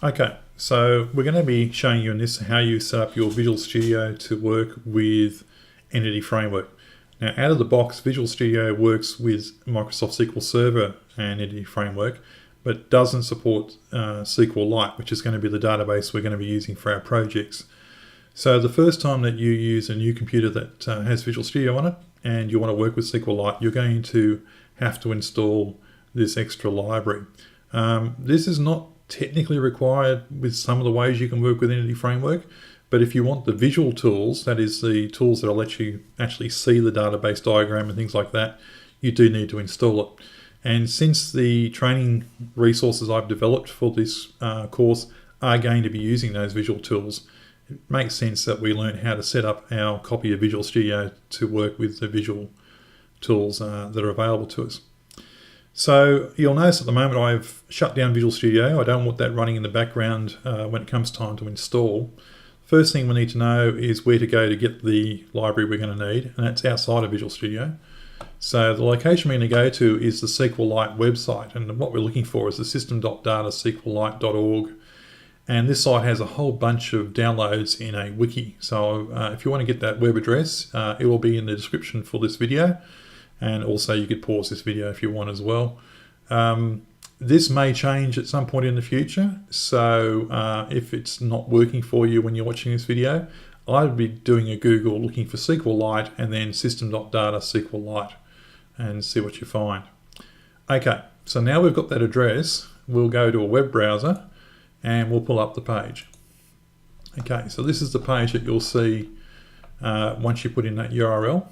Okay, so we're going to be showing you in this how you set up your Visual Studio to work with Entity Framework. Now, out of the box, Visual Studio works with Microsoft SQL Server and Entity Framework, but doesn't support SQLite, which is going to be the database we're going to be using for our projects. So the first time that you use a new computer that has Visual Studio on it and you want to work with SQLite, you're going to have to install this extra library. This is not technically required with some of the ways you can work with Entity Framework, but if you want the visual tools, that is the tools that will let you actually see the database diagram and things like that, you do need to install it. And since the training resources I've developed for this course are going to be using those visual tools, it makes sense that we learn how to set up our copy of Visual Studio to work with the visual tools that are available to us. So you'll notice at the moment I've shut down Visual Studio. I don't want that running in the background when it comes time to install. First thing we need to know is where to go to get the library we're going to need, and that's outside of Visual Studio. So the location we're going to go to is the SQLite website, and what we're looking for is the system.data.sqlite.org. And this site has a whole bunch of downloads in a wiki. So if you want to get that web address, it will be in the description for this video. And also you could pause this video if you want as well. This may change at some point in the future. So if it's not working for you when you're watching this video, I would be doing a Google looking for SQLite and then system.data SQLite and see what you find. Okay, so now we've got that address, we'll go to a web browser and we'll pull up the page. Okay, so this is the page that you'll see once you put in that URL.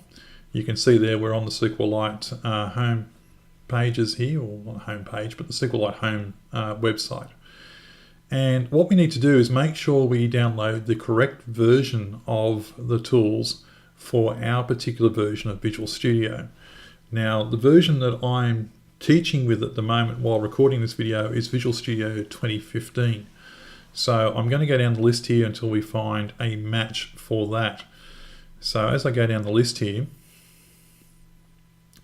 You can see there we're on the SQLite home pages here, or not home page, but the SQLite home website. And what we need to do is make sure we download the correct version of the tools for our particular version of Visual Studio. Now, the version that I'm teaching with at the moment while recording this video is Visual Studio 2015. So I'm going to go down the list here until we find a match for that. So as I go down the list here,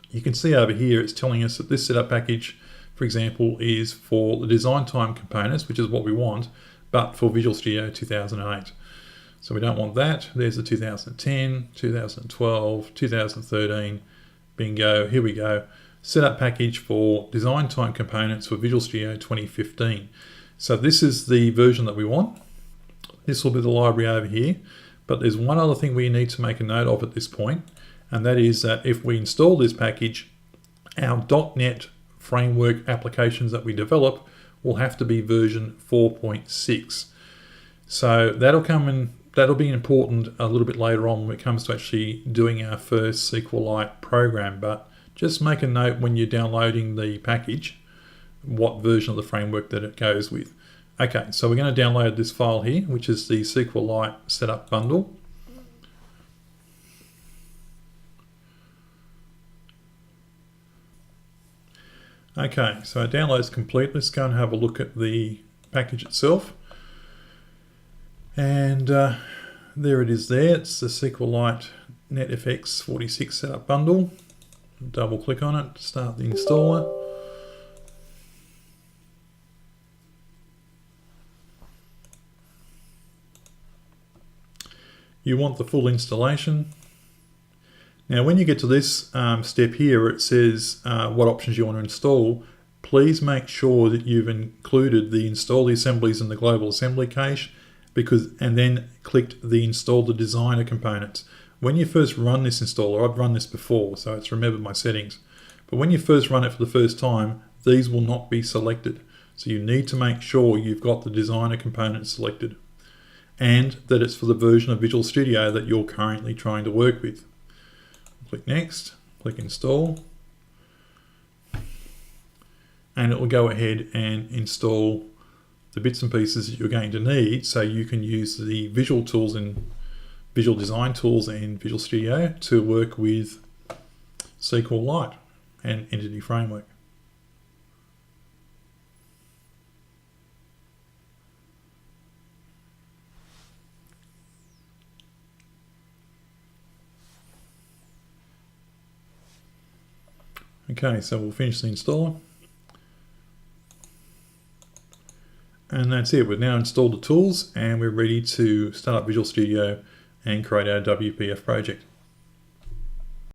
you can see over here it's telling us that this setup package, for example, is for the design time components, which is what we want, but for Visual Studio 2008. So we don't want that. There's the 2010, 2012, 2013, bingo, here we go. Setup package for design time components for Visual Studio 2015. So this is the version that we want. This will be the library over here, but there's one other thing we need to make a note of at this point, and that is that if we install this package, our .NET framework applications that we develop will have to be version 4.6. So that'll be important a little bit later on when it comes to actually doing our first SQLite program, but just make a note when you're downloading the package what version of the framework that it goes with. Okay, so we're going to download this file here, which is the SQLite setup bundle. Okay, so our download's complete. Let's go and have a look at the package itself. And there it is there. It's the SQLite NetFX 46 setup bundle. Double click on it to start the installer. You want the full installation. Now when you get to this step here, it says what options you want to install. Please make sure that you've included the install the assemblies in the global assembly cache, and then clicked the install the designer components. When you first run this installer, I've run this before, so it's remembered my settings. But when you first run it for the first time, these will not be selected. So you need to make sure you've got the designer components selected and that it's for the version of Visual Studio that you're currently trying to work with. Click Next, click Install, and it will go ahead and install the bits and pieces that you're going to need so you can use the visual tools and visual design tools in Visual Studio to work with SQLite and Entity Framework. Okay, so we'll finish the installer. And that's it. We've now installed the tools and we're ready to start up Visual Studio and create our WPF project.